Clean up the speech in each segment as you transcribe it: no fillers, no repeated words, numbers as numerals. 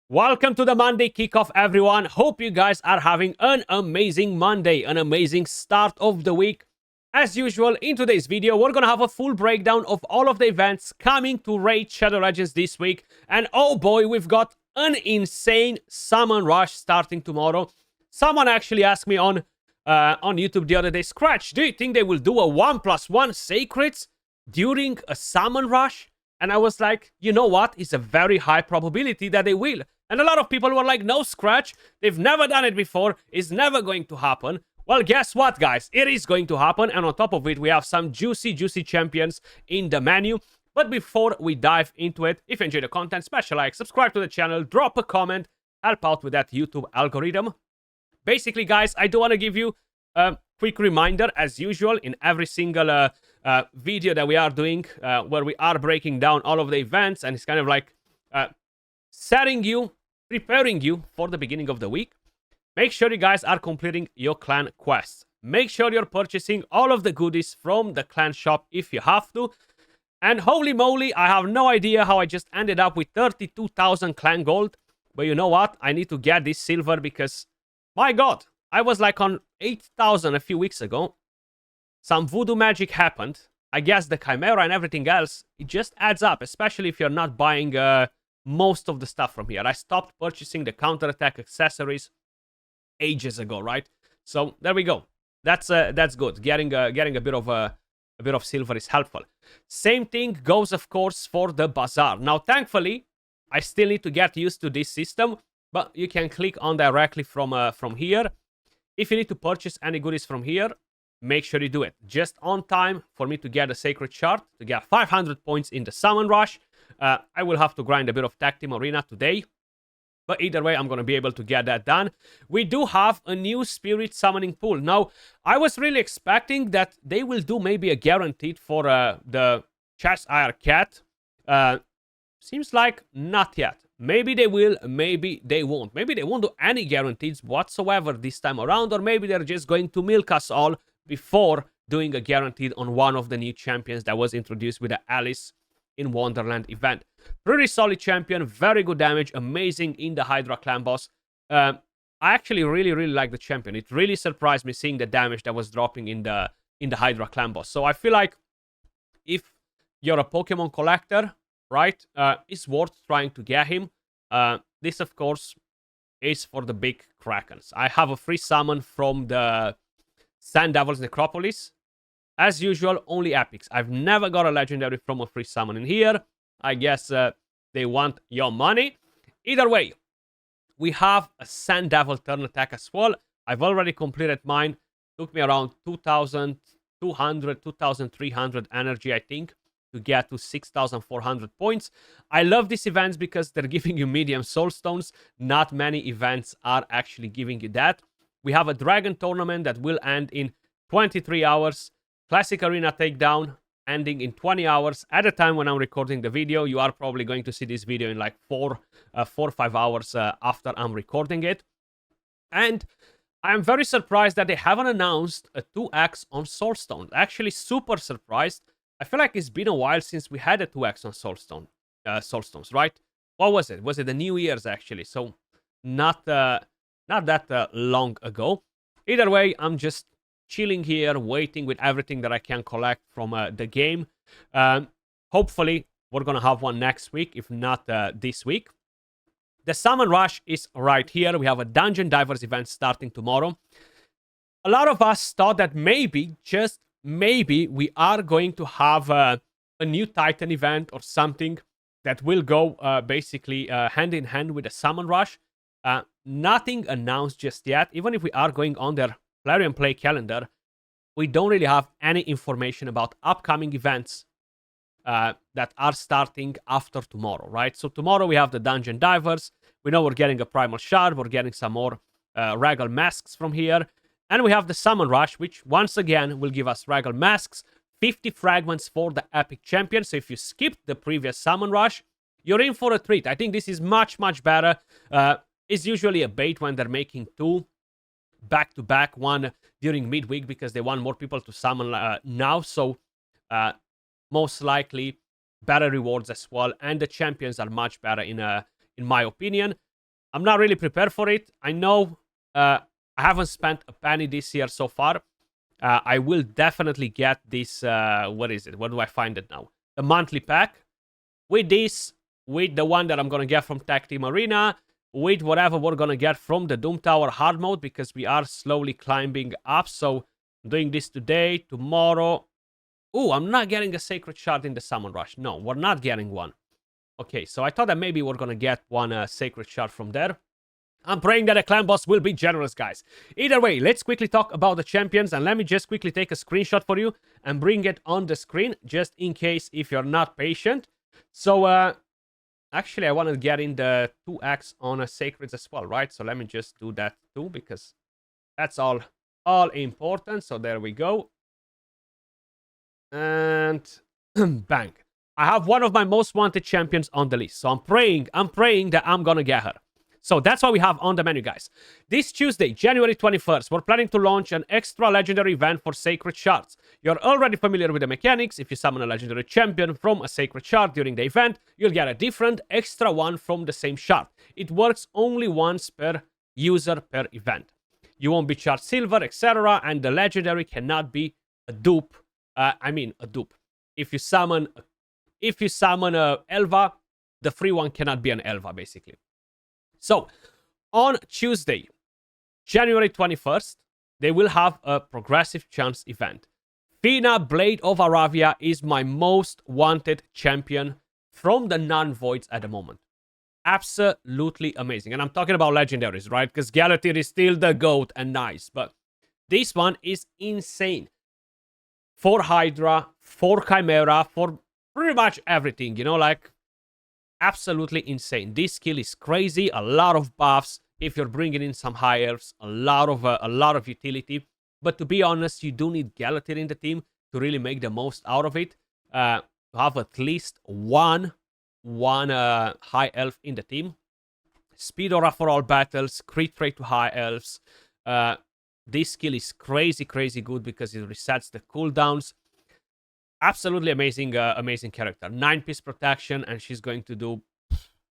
Welcome to the Monday Kickoff, everyone. Hope you guys are having an amazing Monday, an amazing start of the week. As usual, in today's video, we're gonna have a full breakdown of all of the events coming to Raid Shadow Legends this week. And oh boy, we've got an insane summon rush starting tomorrow. Someone actually asked me on YouTube the other day, Skratch, do you think they will do a 1+1 Sacreds during a summon rush? And I was like, you know what? It's a very high probability that they will. And a lot of people were like, no, Skratch, they've never done it before. It's never going to happen. Well, guess what, guys? It is going to happen. And on top of it, we have some juicy champions in the menu. But before we dive into it, if you enjoy the content, smash a like, subscribe to the channel, drop a comment, help out with that YouTube algorithm. Basically, guys, I do want to give you a quick reminder, as usual, in every single video that we are doing, where we are breaking down all of the events, and it's kind of like setting you, preparing you for the beginning of the week. Make sure you guys are completing your clan quests. Make sure you're purchasing all of the goodies from the clan shop if you have to. And holy moly, I have no idea how I just ended up with 32,000 clan gold. But you know what? I need to get this silver because, my god, I was like on 8,000 a few weeks ago. Some voodoo magic happened. I guess the Chimera and everything else, it just adds up, especially if you're not buying most of the stuff from here. I stopped purchasing the counterattack accessories ages ago, right? So there we go. That's good. Getting a bit of silver is helpful. Same thing goes, of course, for the bazaar. Now, thankfully, I still need to get used to this system, but you can click on directly from here. If you need to purchase any goodies from here, make sure you do it just on time for me to get a sacred shard, to get 500 points in the summon rush. I will have to grind a bit of tag team arena today, but either way, I'm going to be able to get that done. We do have a new spirit summoning pool. Now, I was really expecting that they will do maybe a guaranteed for the Cheshire Cat. Seems like not yet. Maybe they will, maybe they won't. Maybe they won't do any guarantees whatsoever this time around, or maybe they're just going to milk us all before doing a guaranteed on one of the new champions that was introduced with the Alice in Wonderland event. Pretty solid champion, very good damage, amazing in the Hydra clan boss. I actually really like the champion. It really surprised me seeing the damage that was dropping in the Hydra clan boss. So I feel like if you're a Pokemon collector, right, it's worth trying to get him. This, of course, is for the big Krakens. I have a free summon from the Sand Devil's Necropolis. As usual, only epics. I've never got a legendary from a free summon in here. I guess they want your money. Either way, we have a Sand Devil turn attack as well. I've already completed mine. Took me around 2,200, 2,300 energy, I think, to get to 6,400 points. I love these events because they're giving you medium soul stones. Not many events are actually giving you that. We have a dragon tournament that will end in 23 hours. Classic arena takedown ending in 20 hours. At the time when I'm recording the video, you are probably going to see this video in like 4 or 5 hours after I'm recording it. And I'm very surprised that they haven't announced a 2x on Soulstone. Actually, super surprised. I feel like it's been a while since we had a 2x on Soulstones, right? What was it? Was it the New Year's, actually? So not that long ago. Either way, I'm just chilling here, waiting with everything that I can collect from the game. Hopefully, we're going to have one next week, if not this week. The Summon Rush is right here. We have a Dungeon Divers event starting tomorrow. A lot of us thought that maybe, just maybe, we are going to have a new Titan event or something that will go basically hand in hand with the Summon Rush. Nothing announced just yet. Even if we are going on their Plarium Play calendar, we don't really have any information about upcoming events that are starting after tomorrow, right? So tomorrow we have the Dungeon Divers. We know we're getting a Primal Shard. We're getting some more Regal Masks from here. And we have the Summon Rush, which once again will give us Regal Masks, 50 fragments for the Epic Champion. So if you skipped the previous Summon Rush, you're in for a treat. I think this is much better. It's usually a bait when they're making two back-to-back, one during midweek because they want more people to summon now. So most likely better rewards as well, and the champions are much better in my opinion. I'm not really prepared for it. I know I haven't spent a penny this year so far. I will definitely get this. What is it? Where do I find it now? The monthly pack. With this, with the one that I'm going to get from Tag Team Arena, with whatever we're going to get from the Doom Tower hard mode, because we are slowly climbing up. So I'm doing this today, tomorrow. Oh, I'm not getting a Sacred Shard in the Summon Rush. No, we're not getting one. Okay, so I thought that maybe we're going to get one Sacred Shard from there. I'm praying that a clan boss will be generous, guys. Either way, let's quickly talk about the champions, and let me just quickly take a screenshot for you and bring it on the screen, just in case if you're not patient. So, actually, I want to get in the 2x on a Sacreds as well, right? So let me just do that too, because that's all important. So there we go. And bang. I have one of my most wanted champions on the list. So I'm praying that I'm going to get her. So that's what we have on the menu, guys. This Tuesday, January 21st, we're planning to launch an extra legendary event for Sacred Shards. You're already familiar with the mechanics. If you summon a legendary champion from a Sacred Shard during the event, you'll get a different extra one from the same shard. It works only once per user per event. You won't be charged silver, etc. And the legendary cannot be a dupe. A dupe. If you summon a Elva, the free one cannot be an Elva, basically. So, on Tuesday, January 21st, they will have a progressive chance event. Fina, Blade of Aravia, is my most wanted champion from the non-voids at the moment. Absolutely amazing. And I'm talking about legendaries, right? Because Galatir is still the GOAT and nice. But this one is insane. For Hydra, for Chimera, for pretty much everything, you know, like... absolutely insane. This skill is crazy. A lot of buffs. If you're bringing in some high elves, a lot of utility. But to be honest, you do need Galatir in the team to really make the most out of it. To have at least one high elf in the team. Speed aura for all battles. Crit rate to high elves. This skill is crazy good because it resets the cooldowns. Absolutely amazing character. 9-piece protection, and she's going to do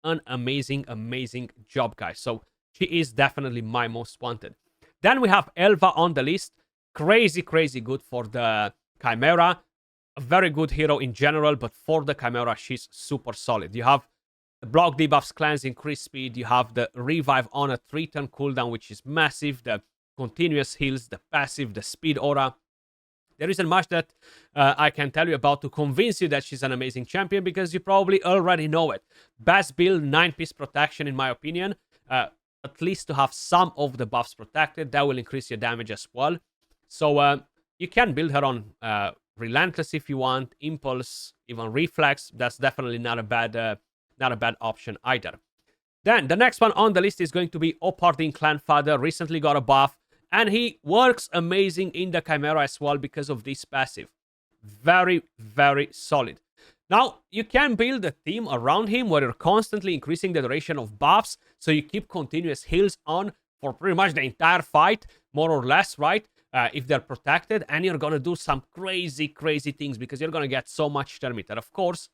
an amazing job, guys. So she is definitely my most wanted. Then we have Elva on the list. Crazy good for the Chimera. A very good hero in general, but for the Chimera, she's super solid. You have the block debuffs, cleanse, increase speed. You have the revive on a 3-turn cooldown, which is massive. The continuous heals, the passive, the speed aura. There isn't much that I can tell you about to convince you that she's an amazing champion, because you probably already know it. Best build, 9-piece protection, in my opinion. At least to have some of the buffs protected. That will increase your damage as well. So you can build her on Relentless if you want, Impulse, even Reflex. That's definitely not a bad option either. Then the next one on the list is going to be Opardin Clanfather. Recently got a buff. And he works amazing in the Chimera as well because of this passive. Very solid. Now, you can build a team around him where you're constantly increasing the duration of buffs, so you keep continuous heals on for pretty much the entire fight, more or less, right? If they're protected, and you're gonna do some crazy things because you're gonna get so much Termiter. Of course,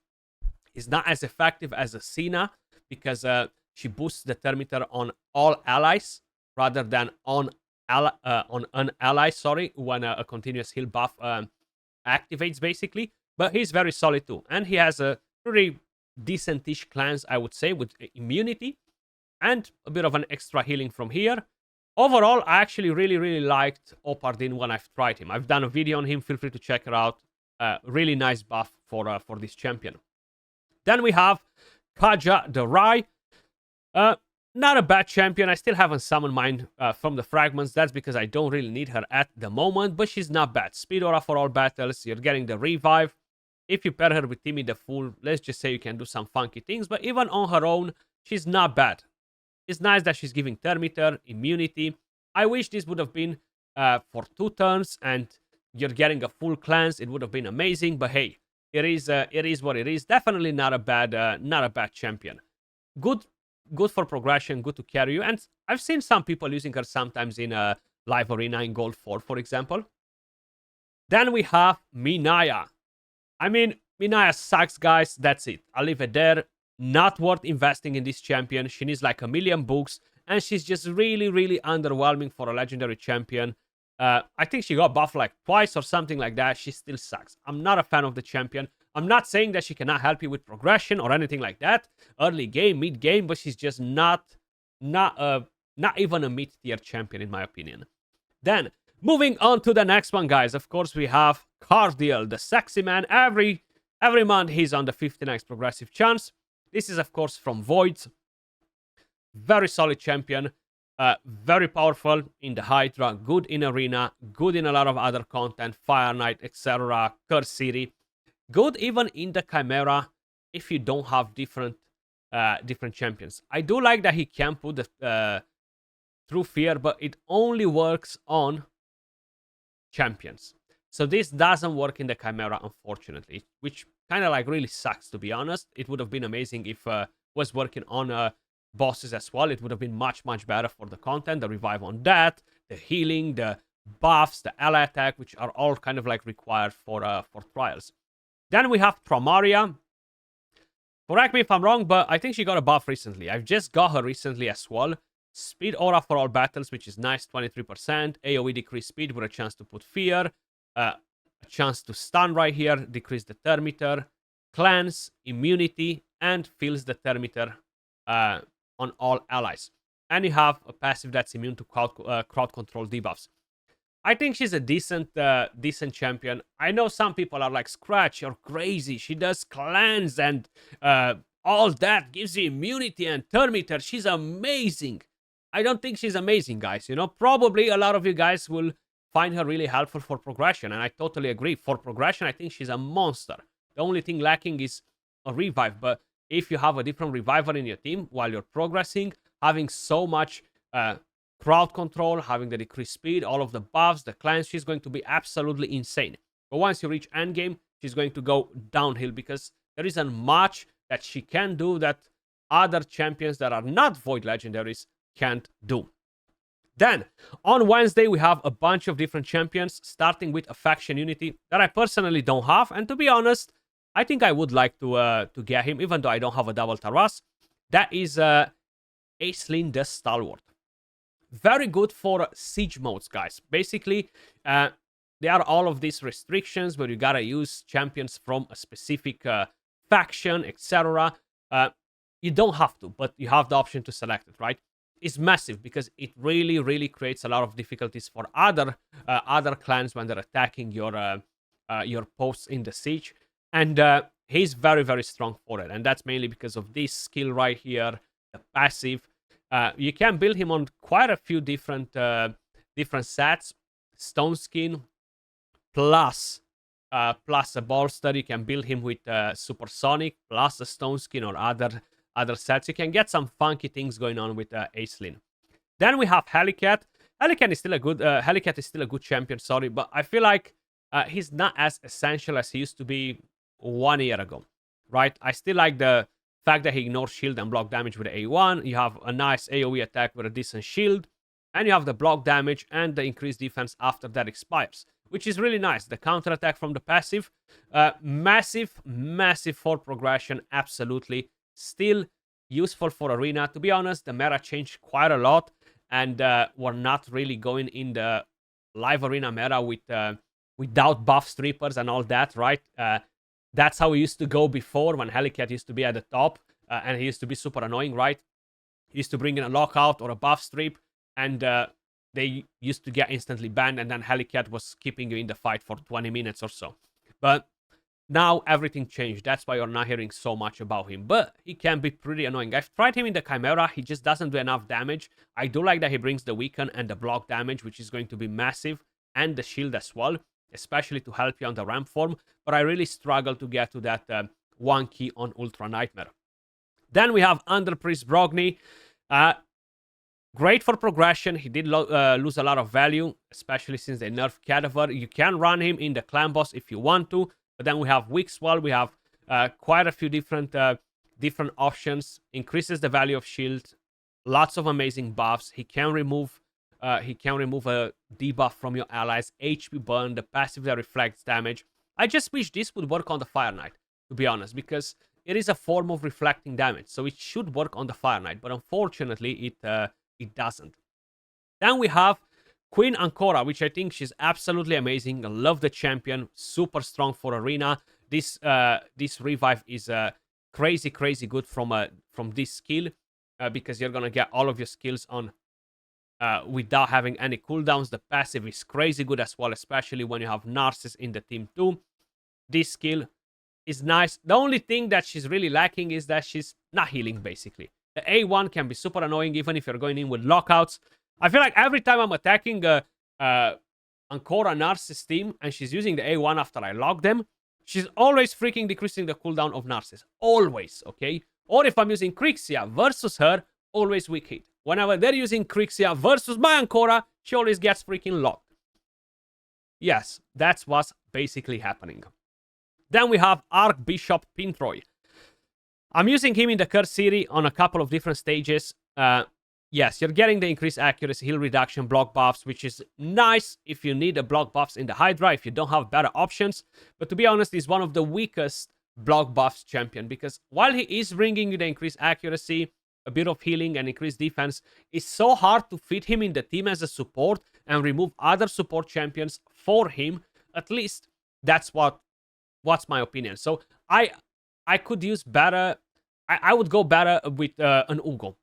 it's not as effective as a Cena because she boosts the Termiter on all allies rather than on an ally, when a continuous heal buff activates, basically. But he's very solid too, and he has a pretty decentish cleanse, I would say, with immunity and a bit of an extra healing from here. Overall, I actually really liked Opardin when I've tried him. I've done a video on him. Feel free to check it out. Really nice buff for this champion. Then we have Kaja the Rai. Not a bad champion. I still haven't summoned mine from the fragments. That's because I don't really need her at the moment, but she's not bad. Speed aura for all battles. You're getting the revive. If you pair her with Timmy the Fool, let's just say you can do some funky things, but even on her own, she's not bad. It's nice that she's giving Termiter, immunity. I wish this would have been for 2 turns and you're getting a full cleanse. It would have been amazing, but hey, it is what it is. Definitely not a bad champion. Good for progression, good to carry you. And I've seen some people using her sometimes in a live arena in Gold 4, for example. Then we have Minaya. I mean, Minaya sucks, guys. That's it. I'll leave it there. Not worth investing in this champion. She needs like a million books, and she's just really, really underwhelming for a legendary champion. I think she got buffed like twice or something like that. She still sucks. I'm not a fan of the champion. I'm not saying that she cannot help you with progression or anything like that, early game, mid game, but she's just not even a mid-tier champion in my opinion. Then moving on to the next one, guys. Of course, we have Cardiel, the sexy man. Every month he's on the 15x progressive chance. This is of course from Voids. Very solid champion. Very powerful in the Hydra, good in Arena, good in a lot of other content, Fire Knight, etc., Curse City. Good even in the Chimera if you don't have different champions. I do like that he can put the True Fear, but it only works on champions. So this doesn't work in the Chimera, unfortunately, which kind of like really sucks, to be honest. It would have been amazing if was working on bosses as well. It would have been much better for the content, the revive on that, the healing, the buffs, the ally attack, which are all kind of like required for trials. Then we have Pramaria. Correct me if I'm wrong, but I think she got a buff recently. I've just got her recently as well. Speed aura for all battles, which is nice, 23%. AoE decrease speed with a chance to put fear. A chance to stun right here, decrease the thermeter. Cleanse, immunity, and fills the thermeter on all allies. And you have a passive that's immune to crowd control debuffs. I think she's a decent champion. I know some people are like, Skratch, you're crazy. She does cleanse and all that, gives you immunity and thermeter. She's amazing. I don't think she's amazing, guys. You know, probably a lot of you guys will find her really helpful for progression, and I totally agree. For progression, I think she's a monster. The only thing lacking is a revive, but if you have a different reviver in your team while you're progressing, having so much crowd control, having the decreased speed, all of the buffs, the cleanse, she's going to be absolutely insane. But once you reach endgame, she's going to go downhill because there isn't much that she can do that other champions that are not Void legendaries can't do. Then, on Wednesday, we have a bunch of different champions, starting with a faction unity that I personally don't have, and to be honest, I think I would like to get him, even though I don't have a double Taras. That is Aislinn the Stalwart. Very good for siege modes, guys. Basically, there are all of these restrictions where you gotta use champions from a specific faction, etc. You don't have to, but you have the option to select it, right? It's massive because it really creates a lot of difficulties for other clans when they're attacking your posts in the siege. And he's very strong for it, and that's mainly because of this skill right here, the passive. You can build him on quite a few different sets. Stone skin plus a bolster. You can build him with supersonic plus a stone skin or other sets. You can get some funky things going on with Aislinn. Then we have Helicat. Helicat is still a good champion, sorry, but I feel like he's not as essential as he used to be 1 year ago, right? I still like the fact that he ignores shield and block damage with A1. You have a nice AoE attack with a decent shield, and you have the block damage and the increased defense after that expires, which is really nice. The counter attack from the passive, massive for progression, absolutely. Still useful for arena. To be honest, the meta changed quite a lot, and we're not really going in the live arena meta without buff strippers and all that, right? That's how we used to go before, when Helicat used to be at the top, and he used to be super annoying, right? He used to bring in a lockout or a buff strip, and they used to get instantly banned, and then Helicat was keeping you in the fight for 20 minutes or so. But now everything changed. That's why you're not hearing so much about him. But he can be pretty annoying. I've tried him in the Chimera. He just doesn't do enough damage. I do like that he brings the weaken and the block damage, which is going to be massive, and the shield as well, especially to help you on the ramp form. But I really struggle to get to that 1 key on Ultra Nightmare. Then we have Underpriest Brogni. Great for progression. He did lose a lot of value, especially since they nerfed Cadaver. You can run him in the clan boss if you want to. But then we have Wixwell. We have quite a few different options. Increases the value of shield. Lots of amazing buffs. He can remove a debuff from your allies. HP burn. The passive that reflects damage. I just wish this would work on the Fire Knight, to be honest, because it is a form of reflecting damage, so it should work on the Fire Knight, but unfortunately it doesn't. Then we have Queen Ancora, which I think she's absolutely amazing. I love the champion, super strong for arena. This revive is crazy good from this skill, because you're gonna get all of your skills on without having any cooldowns. The passive is crazy good as well, especially when you have Narcissus in the team too. This skill is nice. The only thing that she's really lacking is that she's not healing, basically. The A1 can be super annoying even if you're going in with lockouts. I feel like every time I'm attacking Ancora Narcissus team and she's using the A1 after I lock them, she's always freaking decreasing the cooldown of Narcissus. Always, okay? Or if I'm using Crixia versus her, always weak hit. Whenever they're using Crixia versus my Ancora, she always gets freaking locked. Yes, that's what's basically happening. Then we have Archbishop Pintroy. I'm using him in the Curse series on a couple of different stages. Yes, you're getting the increased accuracy, heal reduction, block buffs, which is nice if you need the block buffs in the Hydra, if you don't have better options. But to be honest, he's one of the weakest block buffs champion, because while he is bringing you the increased accuracy, a bit of healing and increased defense, it's so hard to fit him in the team as a support and remove other support champions for him. At least that's what's my opinion. So I could use better. I would go better with an Ugo.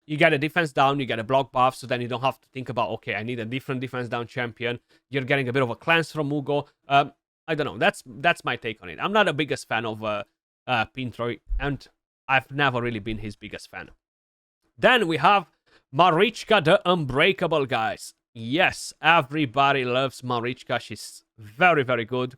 You get a defense down, you get a block buff, so then you don't have to think about, okay, I need a different defense down champion. You're getting a bit of a cleanse from Ugo. I don't know. That's my take on it. I'm not the biggest fan of Pintroy, and I've never really been his biggest fan. Then we have Marichka the Unbreakable, guys. Yes, everybody loves Marichka. She's very good.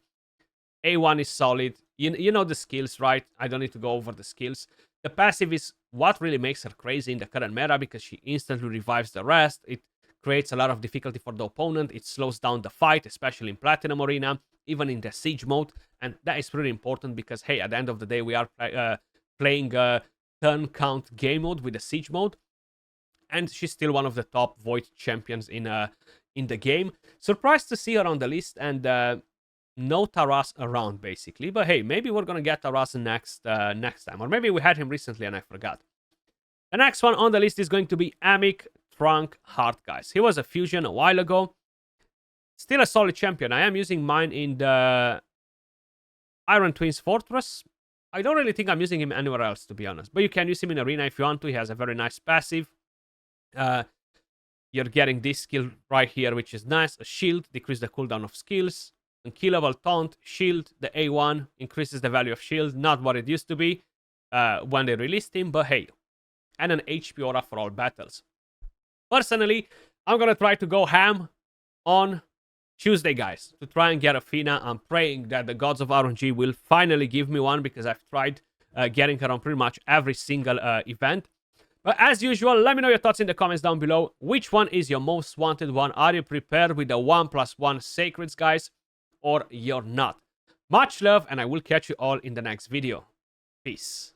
A1 is solid. You know the skills, right? I don't need to go over the skills. The passive is what really makes her crazy in the current meta, because she instantly revives the rest. It creates a lot of difficulty for the opponent. It slows down the fight, especially in Platinum Arena, even in the Siege mode. And that is really important because, hey, at the end of the day, we are playing a turn count game mode with the Siege mode. And she's still one of the top Void champions in the game. Surprised to see her on the list, and no Taras around, basically. But hey, maybe we're gonna get Taras next time. Or maybe we had him recently and I forgot. The next one on the list is going to be Amic Trunk Heart, guys. He was a fusion a while ago. Still a solid champion. I am using mine in the Iron Twins Fortress. I don't really think I'm using him anywhere else, to be honest. But you can use him in Arena if you want to. He has a very nice passive. You're getting this skill right here, which is nice. A shield, decrease the cooldown of skills. Unkillable taunt, shield, the A1 increases the value of shield. Not what it used to be when they released him, but hey. And an HP aura for all battles. Personally, I'm gonna try to go ham on Tuesday, guys, to try and get a Fina. I'm praying that the gods of RNG will finally give me one, because I've tried getting her on pretty much every single event. But as usual, let me know your thoughts in the comments down below. Which one is your most wanted one? Are you prepared with the 1+1 Sacreds, guys? Or you're not? Much love, and I will catch you all in the next video. Peace.